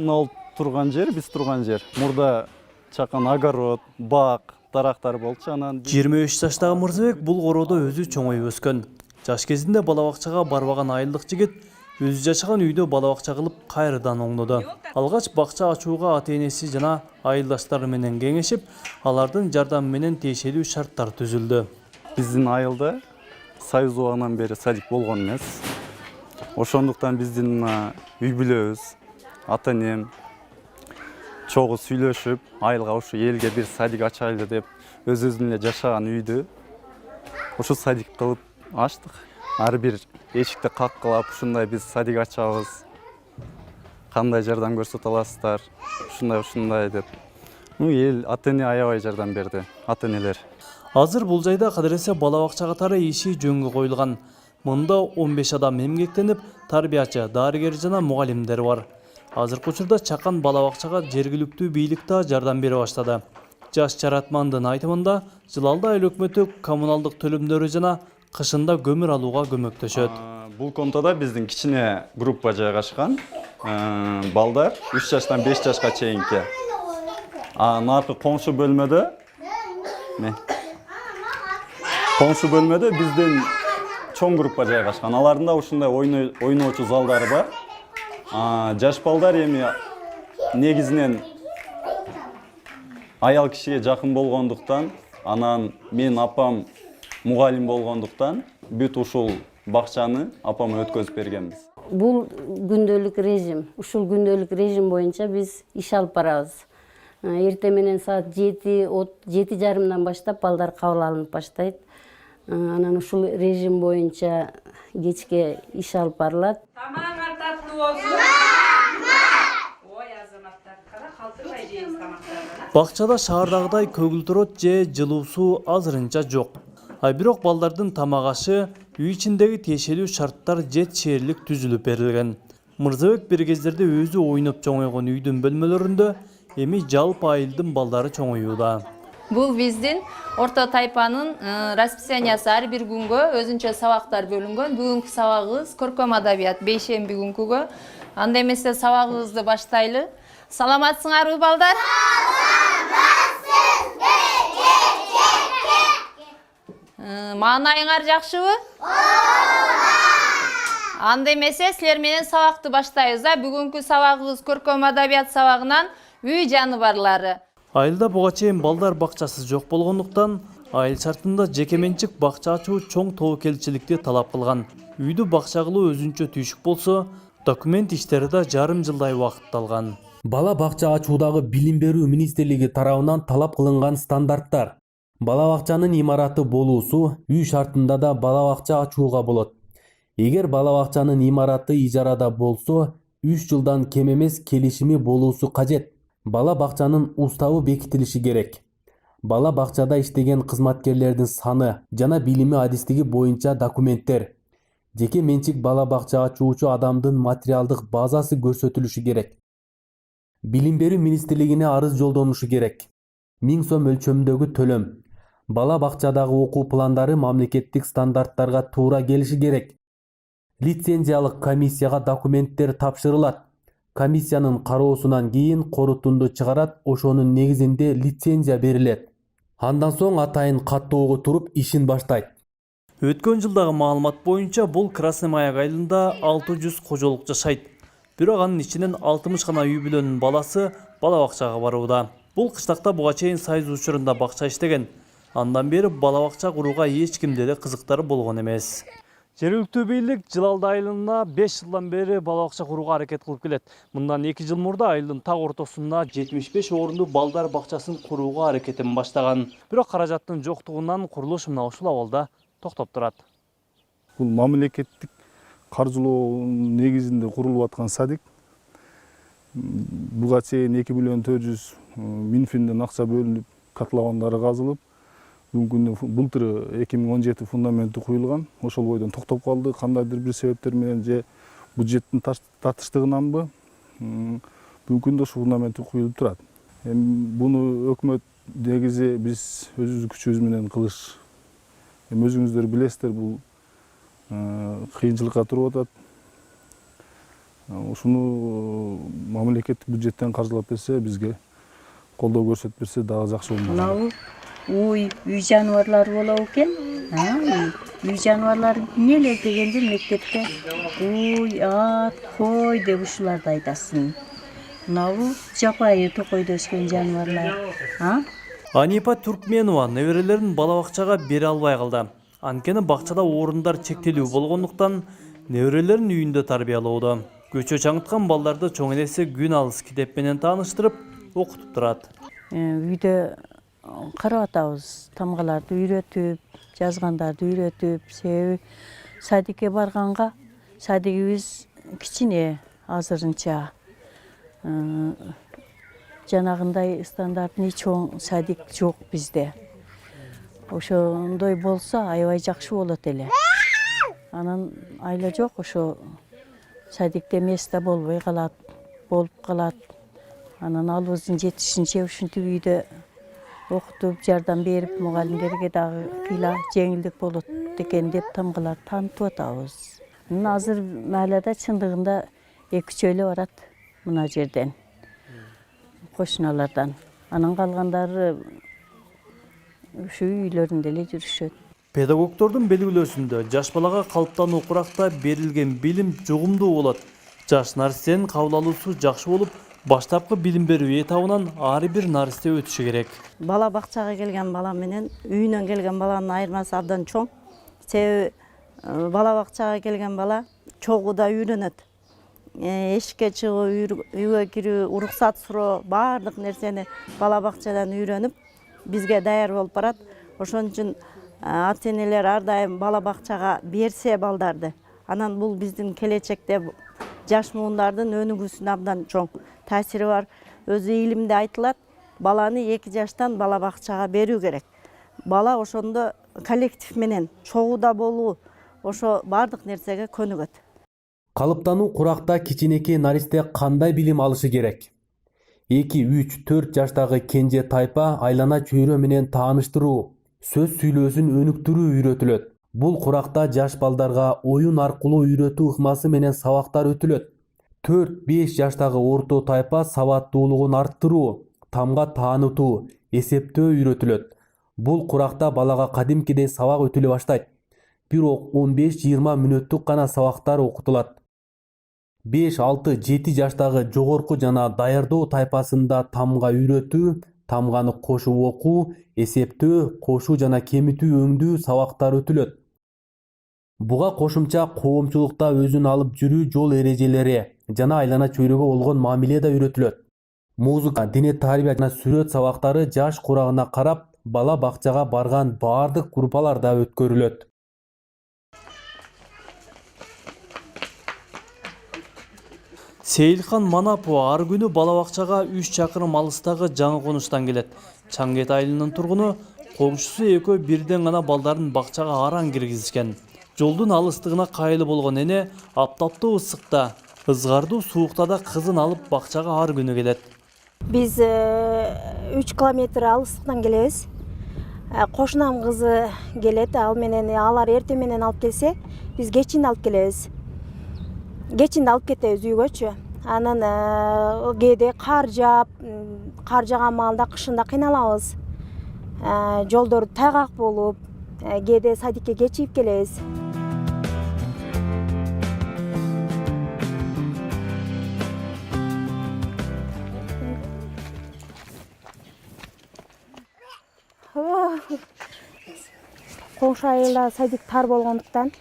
Мына турган жер, биз турган жер. Мурда чакан огород, бак, дарактар болчу. Анан 23 жаштагы Мырзабек бул короодо өзү чоңоюп өскөн. Жаш кезинде бала бакчага барбаган айылдык жигит өзү жашаган үйдө бала бакча кылып кайрадан оңдоду. Алгач бакча ачууга ата-энеси жана айылдаштары менен кеңешип, алардын жардамы менен тиешелүү шарттар түзүлдү. Биздин айылда Союз убагынан бери садик болгон эмес. Ошондуктан биздин үй бүлөбүз, ата-энем чогуу сүйлөшүп, айылга ушу элге бир садик ачайлы деп, өзүбүздүн эле жашаган үйдү ушу садик кылып ачтык. Ар бир эшикти каккылап, ушундай биз садик ачабыз. Кандай жардам көрсөтө аласыздар? Ушундай деп. Эл ата-эне аябай жардам берди, ата-энелер. Азыр бул жайда кадыресе бала бакча катары иши жөнгө коюлган. Мында 15 адам эмгектенип, тарбиячы, дарыгер жана мугалимдер бар. Азыркы учурда чакан бала бакчага жергиликтүү бийлик да жардам бере баштады. Жаш жаратмандын айтымында, жылалда айыл өкмөтү коммуналдык төлөмдөрү жана кышында көмүр алууга көмөктөшөт. Бул контода биздин кичине группа жайгашкан. Балдар 3 жаштан 5 жашка чейинки. Наркы коңшу бөлмөдө биздин чоң группа жайгашкан. Алардын да ушундай ойноочу залдары бар. Жаш балдар эми негизинен аял кишиге жакын болгондуктан, анан мен апам мугалим болгондуктан бүт ушул бакчаны апама өткөзүп бергенбиз. Бул күндөлүк режим. Ушул күндөлүк режим боюнча биз иш алып барабыз. Эртең менен саат 7:30 баштап балдар кабыл алынып баштайт. Анан ушул режим боюнча кечке иш алып барылат. Тамагыңар таттуу болсун. Ой, азаматтар, кара калтырбай жейбиз тамактарды. Бакчада шаардагыдай көгүлтүрөт же жылуу суу азырынча жок. Бирок балдардын тамак ашы, үй ичиндеги тиешелүү шарттар жетишээрлик түзүлүп берилген. Мырзабек бир кездерде өзү ойноп чоңойгон үйдүн бөлмөлөрүндө эми жалпы айылдын балдары чоңоюуда. Бул биздин орто тайпанын расписаниясы, ар бир күнгө өзүнчө сабактар бөлүнгөн. Бүгүнкү сабагыбыз көркөм адабият бейшемби күнкүгө. Анда эмесе сабагыбызды баштайлы. Саламатсыңарбы балдар? Маанайыңар жакшыбы? Анда эмесе силер менен сабакты баштайбыз. Бүгүнкү сабагыбыз көркөм адабият сабагынан үй жаныбарлары. Айылда буга чейин балдар бакчасы жок болгондуктан, айыл шартында жеке менчик бакча ачуу чоң тобокелчиликти талап кылган. Үйдү бакча кылуу өзүнчө түйшүк болсо, документ иштери да жарым жылдай убакыт алган. Бала бакча ачуудагы Билим берүү министрлиги тарабынан талап кылынган стандарттар. Бала бакчанын имараты болуусу үй шартында да бала бакча ачууга болот. Эгер бала бакчанын имараты ижарада болсо, 3 жылдан кем эмес келишими болуусу кажет. Бала бакчанын уставы бекитилиши керек. Бала бакчада иштеген кызматкерлердин саны жана билими адистиги боюнча документтер. Жеке менчик бала бакча ачуучу адамдын материалдык базасы көрсөтүлүшү керек. Билим берүү министрлигине арыз жолдонушу керек. 1000 сом өлчөмдөгү төлөм. Бала бакчадагы окуу пландары мамлекеттик стандарттарга туура келиши керек. Лицензиялык комиссияга документтер тапшырылат. Комиссиянын кароосунан кийин корутунду чыгарат, ошонун негизинде лицензия берилет. Андан соң атайын каттоого туруп ишин баштайт. Өткөн жылдагы маалымат боюнча бул Красный Маяк айылында 600 кожолук жашайт. Бирок анын ичинен 60 гана үй бүлөнүн баласы бала бакчага барууда. Бул кыштакта буга чейин Союз учурунда бакча иштеген. Андан бери бала бакча курууга эч кимде да кызыктары болгон эмес. Жергиликтүү бийлик Жылалды айылына 5 жылдан бери бала бакча курууга аракет кылып келет. Мындан 2 жыл мурда айылдын так ортосунда 75 орунду балдар бакчасын курууга аракетин баштаган. Бирок каражаттын жоктугунан курулуш мына ушул абалда токтоп турат. Бул мамлекеттик каржылоонун негизинде курулуп аткан садик. Буга чейин 2 миллион 400 Минфинден акча бөлүнүп, котловандары казылып, бүгүнкү күндө былтыр 2017 фундаменти куюлган. Ошол бойдон токтоп калды. Кандайдыр бир себептер менен же бюджеттин татыштыгынанбы, бүгүнкү күндө ошол фундаменти куюлуп турат. Буну өкмөт негизи биз өзүбүздүн күчүбүз менен кылыш. Өзүңүздөр билесиздер, бул кыйынчылыкка туруп атат. Ушуну мамлекеттик бюджеттен каржылап берсе, бизге колдоо көрсөтүп берсе дагы жакшы болмок. Мынау үй жануарлары болобу экен. Үй жануарлары эмнелер дегенде мектепте уй, ат, кой деп ушуларды айтасың. Мынау жапайы токойдо өскөн жануарлар. Анипа Туркменова неберелерин бала бакчага бере албай калды. Анткени бакчада орундар чектелүү болгондуктан неберелерин үйүндө тарбиялоодо. Көчө чаңыткан балдарды чоң энеси күн алыс китеп менен тааныштырып, окутуп турат. Үйдө карап атабыз, тамгаларды үйрөтүп, жазгандарды үйрөтүп, себеби садикке барганга садигибиз кичине азырынча. Жанагындай стандартный чоң садик жок бизде. Ошондой болсо аябай жакшы болот эле. Анан айла жок, ошо садикте место болбой калат, болуп калат. Анан алыбыздын жетишинче ушинтип үйдө окутуп, жардам берип, мугалимдерге дагы кыйла жеңилдик болот экен деп тамгаларды таанытып атабыз. Азыр маалада чындыгында 2-3 эле барат мына жерден, кошуналардан. Анан калгандары ушу үйлөрүндө эле жүрүшөт. Педагогдордун белгилөөсүндө жаш балага калыптануу куракта берилген билим жугумдуу болот. Жаш наристенин кабыл алуусу жакшы болуп, баштапкы билим берүү этабынан ар бир наристе өтүшү керек. Бала бакчага келген бала менен үйүнөн келген баланын айырмасы абдан чоң. Себеби бала бакчага келген бала чогууда үйрөнөт. Эшикке чыгуу, үйгө кирүү, уруксат суроо, баардык нерсени бала бакчадан үйрөнүп, бизге даяр болуп барат. Ошон үчүн ата-энелер ар дайым бала бакчага берсе балдарды. Анан бул биздин келечекте жаш муундардын өнүгүүсүнө абдан чоң таасири бар. Өзү илимде айтылат, баланы 2 жаштан бала бакчага берүү керек. Бала ошондо коллектив менен чогууда болуу, ошо баардык нерсеге көнүгөт. Калыптануу куракта кичинекей наристе кандай билим алышы керек? 2, 3, 4 жаштагы кенже тайпа айлана чөйрө менен тааныштыруу, сөз сүйлөөсүн өнүктүрүү үйрөтүлөт. Бул куракта жаш балдарга оюн аркылуу үйрөтүү ыкмасы менен сабактар өтүлөт. 4-5 жаштагы орто тайпа сабаттуулугун арттыруу, тамга таанытуу, эсептөө үйрөтүлөт. Бул куракта балага кадимкидей сабак өтүлө баштайт. Бирок 15-20 мүнөттүк гана сабактар окутулат. 5, 6, 7 жаштагы жогорку жана даярдоо тайпасында тамга үйрөтүү, тамганы кошуп окуу, эсептөө, кошуу жана кемитүү өңдүү сабактар өтүлөт. Буга кошумча коомчулукта өзүн алып жүрүү жол эрежелери жана айлана чөйрөгө болгон мамиле да үйрөтүлөт. Музыка, дине тарбия жана сүрөт сабактары жаш курагына карап, бала бакчага барган баардык группаларда өткөрүлөт. Сейилхан Манапова ар күнү бала бакчага 3 чакырым алыстагы жаңы конуштан келет. Чаңгет айылынын тургуну, коңшусу экөө бирден гана балдарын бакчага араң киргизишкен. Жолдун алыстыгына кайылы болгон эне аптаптуу ысыкта, ызгардуу суукта да кызын алып бакчага ар күнү келет. Биз 3 километр алыстыктан келебиз. Кошунам кызы келет, ал менен алар эрте менен алып келсе, биз кечин алып келебиз. Кечинде алып кетебиз үйгөчү. Анан кээде кар жааган маалда кышында кыйналабыз. Жолдор тайгак болуп, кээде садикке кечигип келебиз. Коңшу айылда садик тар болгондуктан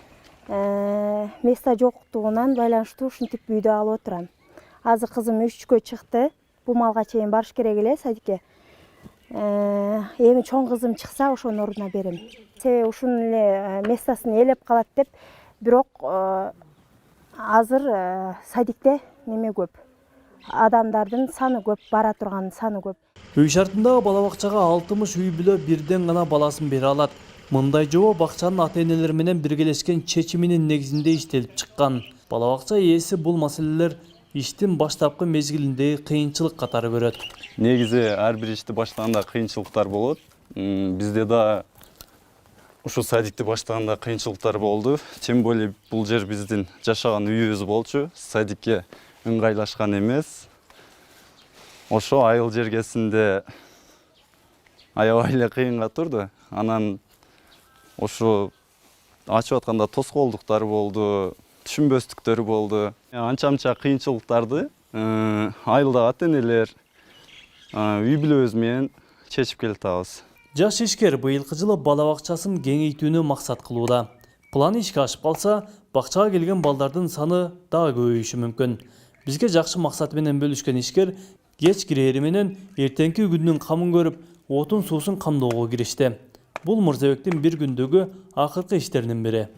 место жоктугунан байланыштуу ушинтип үйдө алып отурам. Азыр кызым 3-кө чыкты. Бул малга чейин барыш керек эле садикке. Эми чоң кызым чыкса ошонун ордуна берем. Себеби ушунун эле местосын ээлеп калат деп, бирок азыр садикте неме көп. Адамдардын саны көп, бара турган саны көп. Үй шартындагы бала бакчага 60 үй бүлө бирден гана баласын бере алат. Мындай жобо бакчанын ата-энелери менен биргелешкен чечиминин негизинде иштелип чыккан. Бала бакча ээси бул маселелер иштин баштапкы мезгилиндеги кыйынчылык катары көрөт. Негизи ар бир ишти баштаганда кыйынчылыктар болот. Бизде да Ушу садикти баштаганда кыйынчылыктар болду. Тем более бул жер биздин жашаган үйүбүз болчу. Садикке ыңгайлашкан эмес. Ошо айыл жергесинде аябай эле кыйынга турду. Анан ошо ачып атканда тоскоолдуктар болду, түшүнбөстүктөр болду. Анча-мынча кыйынчылыктарды айылдагы ата-энелер үй бүлөбүз менен чечип келатабыз. Жаш ишкер быйылкы жылы бала бакчасын кеңейтүүнү максат кылууда. План ишке ашып калса, бакчага келген балдардын саны дагы көбөйүшү мүмкүн. Бизге жакшы максат менен бөлүшкөн ишкер кеч кирери менен эртеңки күндүн камын көрүп, отун суусун камдоого киришти. Бул Мырзабектин бир күндөгү акыркы иштеринин бири.